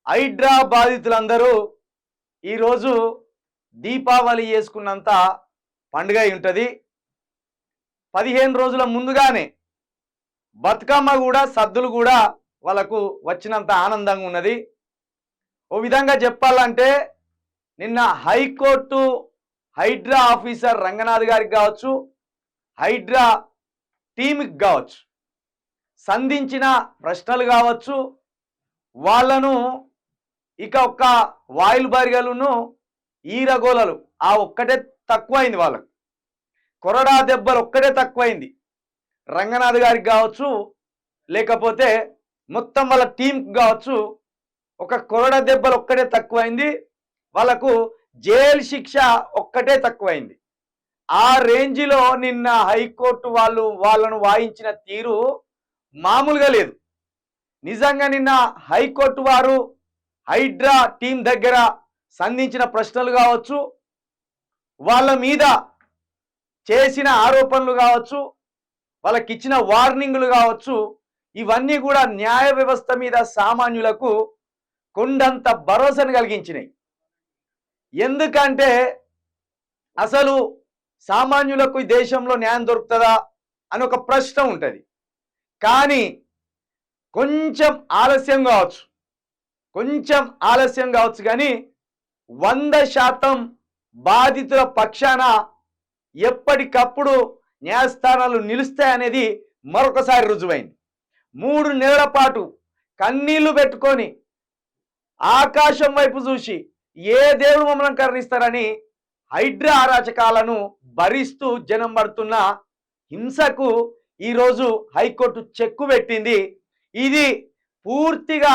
హైడ్రా బాధితులందరూ ఈరోజు దీపావళి చేసుకున్నంత పండుగ ఉంటుంది. 15 రోజుల ముందుగానే బతుకమ్మ కూడా సద్దులు కూడా వాళ్ళకు వచ్చినంత ఆనందంగా ఉన్నది. ఓ విధంగా చెప్పాలంటే నిన్న హైకోర్టు హైడ్రా ఆఫీసర్ రంగనాథ్ గారికి కావచ్చు, హైడ్రా టీంకి కావచ్చు, సంధించిన ప్రశ్నలు కావచ్చు, వాళ్ళను ఇక ఒక్క వాయిల్ బర్గలును ఈరగోలలు ఆ ఒక్కటే తక్కువైంది, వాళ్ళకు కొరడా దెబ్బలు ఒక్కటే తక్కువైంది. రంగనాథ్ గారికి కావచ్చు, లేకపోతే మొత్తం వాళ్ళ టీంకి కావచ్చు, ఒక కొరడా దెబ్బలు ఒక్కటే తక్కువైంది. వాళ్ళకు జైలు శిక్ష ఒక్కటే తక్కువైంది. ఆ రేంజ్లో నిన్న హైకోర్టు వాళ్ళను వాయించిన తీరు మామూలుగా లేదు. నిజంగా నిన్న హైకోర్టు వారు హైడ్రా టీం దగ్గర సంధించిన ప్రశ్నలు కావచ్చు, వాళ్ళ మీద చేసిన ఆరోపణలు కావచ్చు, వాళ్ళకి ఇచ్చిన వార్నింగ్లు కావచ్చు, ఇవన్నీ కూడా న్యాయ వ్యవస్థ మీద సామాన్యులకు కొండంత భరోసాను కలిగించినాయి. ఎందుకంటే అసలు సామాన్యులకు ఈ దేశంలో న్యాయం దొరుకుతుందా అని ఒక ప్రశ్న ఉంటుంది. కానీ కొంచెం ఆలస్యం కావచ్చు కానీ 100% బాధితుల పక్షాన ఎప్పటికప్పుడు న్యాయస్థానాలు నిలుస్తాయనేది మరొకసారి రుజువైంది. 3 నెలల పాటు కన్నీళ్లు పెట్టుకొని ఆకాశం వైపు చూసి ఏ దేవుడు మమ్మల్ని కరుణిస్తారని హైడ్రా అరాచకాలను భరిస్తూ జనం పడుతున్న హింసకు ఈరోజు హైకోర్టు చెక్కు పెట్టింది. ఇది పూర్తిగా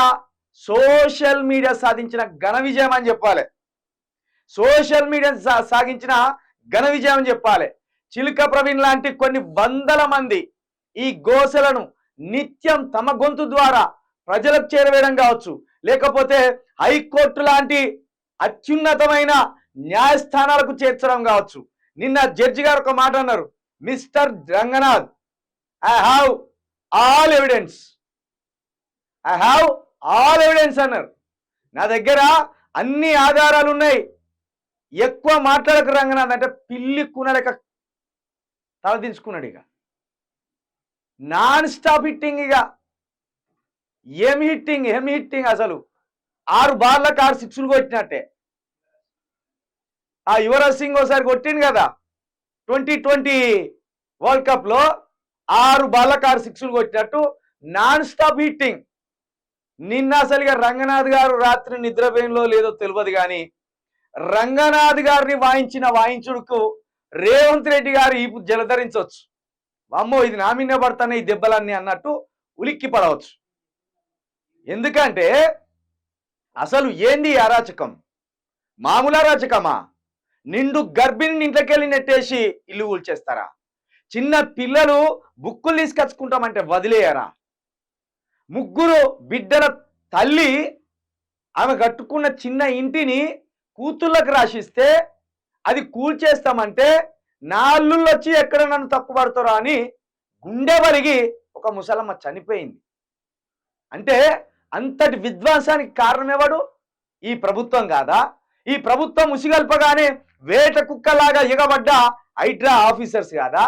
సోషల్ మీడియా సాధించిన ఘన విజయం అని చెప్పాలి. సోషల్ మీడియా సాగించిన ఘన విజయం అని చెప్పాలి. చిలుక ప్రవీణ్ లాంటి కొన్ని వందల మంది ఈ గోసలను నిత్యం తమ గొంతు ద్వారా ప్రజలకు చేరవేయడం కావచ్చు, లేకపోతే హైకోర్టు లాంటి అత్యున్నతమైన న్యాయస్థానాలకు చేర్చడం కావచ్చు. నిన్న జడ్జి గారు ఒక మాట అన్నారు, mister Ranganath, I have all evidence అన్నారు. నా దగ్గర అన్ని ఆధారాలు ఉన్నాయి, ఎక్కువ మాట్లాడక రంగనాథ్ అంటే పిల్లి కూనలేక తలదించుకున్నాడు. ఇక నాన్ స్టాప్ హిట్టింగ్, ఇక ఏం హిట్టింగ్ అసలు 6 బార్లకు 6 సిక్సులు కొట్టినట్టే. ఆ యువరాజ్ సింగ్ ఒకసారి కొట్టింది కదా 2020 వరల్డ్ కప్ లో, 6 బార్లకు 6 సిక్సులు కొట్టినట్టు నాన్ స్టాప్ హిట్టింగ్. నిన్న అసలుగా రంగనాథ్ గారు రాత్రి నిద్రపోయినలో లేదో తెలియదు కానీ రంగనాథ్ గారిని వాయించుడుకు రేవంత్ రెడ్డి గారు ఈ జలధరించవచ్చు. అమ్మో ఇది నా మీద పడతానే ఈ దెబ్బలన్నీ అన్నట్టు ఉలిక్కి పడవచ్చు. ఎందుకంటే అసలు ఏంది అరాచకం? మామూలు అరాచకమా? నిండు గర్భిణిని ఇంట్లోకెళ్ళి నెట్టేసి ఇల్లు కూల్చేస్తారా? చిన్న పిల్లలు బుక్కులు తీసుకొచ్చుకుంటామంటే వదిలేయరా? 3 బిడ్డల తల్లి ఆమె కట్టుకున్న చిన్న ఇంటిని కూతుళ్ళకు రాసిస్తే అది కూల్చేస్తామంటే నా అల్లుళ్ళు వచ్చి ఎక్కడ నన్ను తప్పుపడతారో అని గుండె వలిగి ఒక ముసలమ్మ చనిపోయింది. అంటే అంతటి విధ్వంసానికి కారణం ఎవడు? ఈ ప్రభుత్వం కాదా? ఈ ప్రభుత్వం ఉసిగల్పగానే వేట కుక్కలాగా ఎగబడ్డ హైడ్రా ఆఫీసర్స్ కాదా?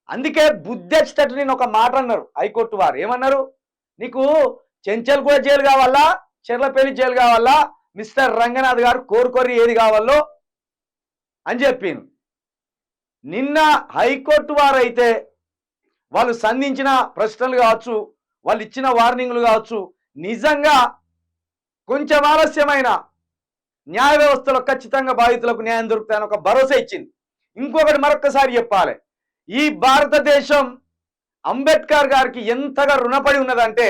అందుకే బుద్ధెచ్చేటట్టు నేను ఒక మాట అన్నారు హైకోర్టు వారు. ఏమన్నారు? నీకు చెంచల్ కూడా జైలు కావాలా, చెర్లపల్లి జైలు కావాలా, మిస్టర్ రంగనాథ్ గారు కోరుకోరి ఏది కావాలో అని చెప్పింది. నిన్న హైకోర్టు వారు అయితే వాళ్ళు సంధించిన ప్రశ్నలు కావచ్చు, వాళ్ళు ఇచ్చిన వార్నింగ్లు కావచ్చు, నిజంగా కొంచెం ఆలస్యమైన న్యాయ వ్యవస్థలో ఖచ్చితంగా బాధితులకు న్యాయం దొరుకుతాయని ఒక భరోసా ఇచ్చింది. ఇంకొకటి మరొకసారి చెప్పాలి, ఈ భారతదేశం అంబేద్కర్ గారికి ఎంతగా రుణపడి ఉన్నదంటే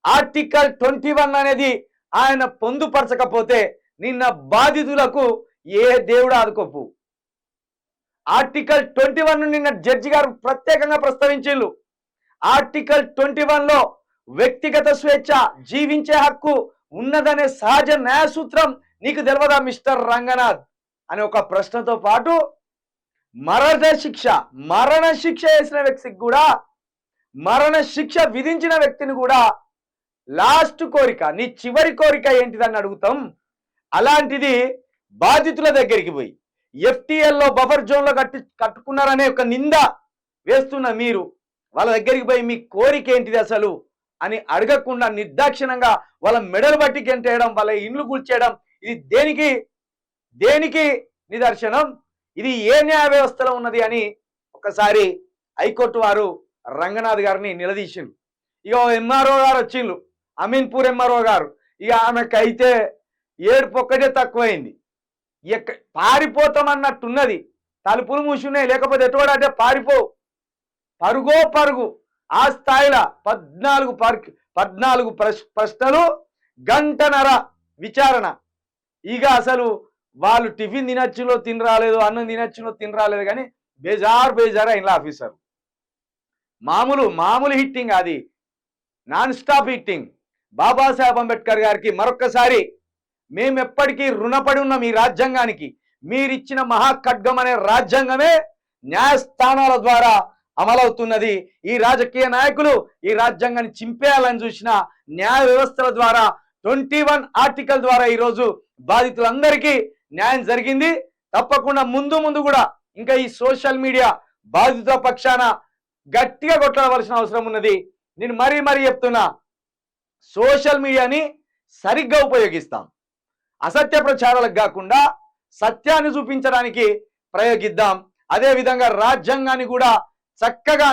ఆర్టికల్ 21 అనేది ఆయన పొందుపరచకపోతే నిన్న బాధితులకు ఏ దేవుడు ఆదుకోపు. ఆర్టికల్ 21 నిన్న జడ్జి గారు ప్రత్యేకంగా ప్రస్తావించారు. ఆర్టికల్ 21లో వ్యక్తిగత స్వేచ్ఛ, జీవించే హక్కు ఉన్నదనే సహజ న్యాయ సూత్రం నీకు తెలియదా మిస్టర్ రంగనాథ్ అనే ఒక ప్రశ్నతో పాటు మరణ శిక్ష వేసిన వ్యక్తికి కూడా, మరణ శిక్ష విధించిన వ్యక్తిని కూడా లాస్ట్ కోరిక, నీ చివరి కోరిక ఏంటిదని అడుగుతాం. అలాంటిది బాధితుల దగ్గరికి పోయి ఎఫ్టీఎల్లో బఫర్ జోన్లో కట్టుకున్నారనే ఒక నింద వేస్తున్న మీరు వాళ్ళ దగ్గరికి పోయి మీ కోరిక ఏంటిది అసలు అని అడగకుండా నిర్దాక్షిణంగా వాళ్ళ మెడలు బట్టి గెంటేయడం, వాళ్ళ ఇండ్లు కూల్చేయడం, ఇది దేనికి నిదర్శనం? ఇది ఏ న్యాయ వ్యవస్థలో ఉన్నది అని ఒకసారి హైకోర్టు వారు రంగనాథ్ గారిని నిలదీసిండు. ఇక ఎంఆర్ఓ గారు వచ్చిండ్రు, అమీన్పూర్ ఎంఆర్ఓ గారు. ఇక ఆమెకైతే ఏడుపు ఒక్కటే తక్కువైంది. పారిపోతామన్నట్టున్నది. తలుపులు మూసున్నాయి, లేకపోతే ఎటువంటి పారిపోవు. పరుగు ఆ స్థాయిలో 14 ప్రశ్నలు, గంటన్నర విచారణ. ఇక అసలు వాళ్ళు టిఫిన్ తినచ్చులో తిని రాలేదు, అన్నం తినచ్చులో తిని రాలేదు, కానీ బేజారు అయిన ఆఫీసర్. మామూలు హిట్టింగ్, అది non stop hitting. Babasaheb Ambedkar గారికి మరొక్కసారి మేము ఎప్పటికీ రుణపడి ఉన్నాం ఈ రాజ్యాంగానికి. మీరిచ్చిన మహాఖడ్గం అనే రాజ్యాంగమే న్యాయస్థానాల ద్వారా అమలవుతున్నది. ఈ రాజకీయ నాయకులు ఈ రాజ్యాంగాన్ని చింపేయాలని చూసిన న్యాయ వ్యవస్థల ద్వారా 21 ఆర్టికల్ ద్వారా ఈరోజు బాధితులందరికీ న్యాయం జరిగింది. తప్పకుండా ముందు కూడా ఇంకా ఈ సోషల్ మీడియా బాధితుల పక్షాన గట్టిగా కొట్టవలసిన అవసరం ఉన్నది. నేను మరీ చెప్తున్నా, సోషల్ మీడియాని సరిగ్గా ఉపయోగిస్తాం. అసత్య ప్రచారాలకు కాకుండా సత్యాన్ని చూపించడానికి ప్రయోగిద్దాం. అదేవిధంగా రాజ్యాంగాన్ని కూడా చక్కగా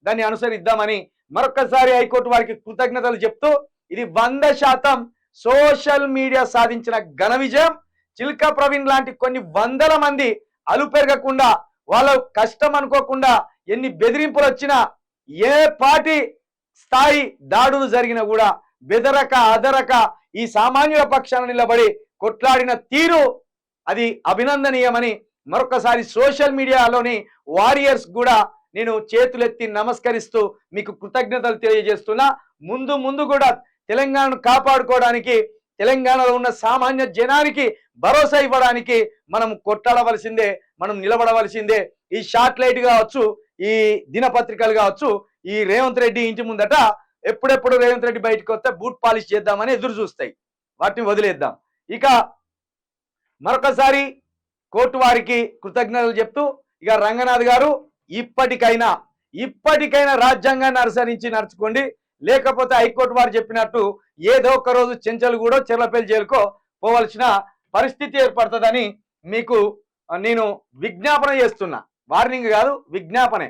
దాన్ని అనుసరిద్దామని మరొకసారి హైకోర్టు వారికి కృతజ్ఞతలు చెప్తూ, ఇది 100% సోషల్ మీడియా సాధించిన ఘన విజయం. చిల్కా ప్రవీణ్ లాంటి కొన్ని వందల మంది అలుపెరగకుండా, వాళ్ళ కష్టం అనుకోకుండా, ఎన్ని బెదిరింపులు వచ్చినా, ఏ పార్టీ స్థాయి దాడులు జరిగినా కూడా అదరక ఈ సామాన్యుల పక్షాన నిలబడి కొట్లాడిన తీరు అది అభినందనీయమని మరొకసారి సోషల్ మీడియాలోని వారియర్స్ కూడా నేను చేతులెత్తి నమస్కరిస్తూ మీకు కృతజ్ఞతలు తెలియజేస్తున్నా. ముందు కూడా తెలంగాణను కాపాడుకోవడానికి, తెలంగాణలో ఉన్న సామాన్య జనానికి భరోసా ఇవ్వడానికి మనం కొట్లాడవలసిందే, మనం నిలబడవలసిందే. ఈ షార్ట్ లైట్ కావచ్చు, ఈ దినపత్రికలు కావచ్చు, ఈ రేవంత్ రెడ్డి ఇంటి ముందట ఎప్పుడెప్పుడు రేవంత్ రెడ్డి బయటకు వస్తే బూట్ పాలిష్ చేద్దామని ఎదురు చూస్తాయి. వాటిని వదిలేద్దాం. ఇక మరొకసారి కోర్టు వారికి కృతజ్ఞతలు చెప్తూ, ఇక రంగనాథ్ గారు ఇప్పటికైనా రాజ్యాంగాన్ని అనుసరించి నడుచుకోండి. లేకపోతే హైకోర్టు వారు చెప్పినట్టు ఏదో ఒక రోజు చెంచల్గూడో చెర్లపల్లి జైలుకో పోవలసిన పరిస్థితి ఏర్పడుతుందని మీకు నేను విజ్ఞాపన చేస్తున్నా. వార్నింగ్ కాదు, విజ్ఞాపనే.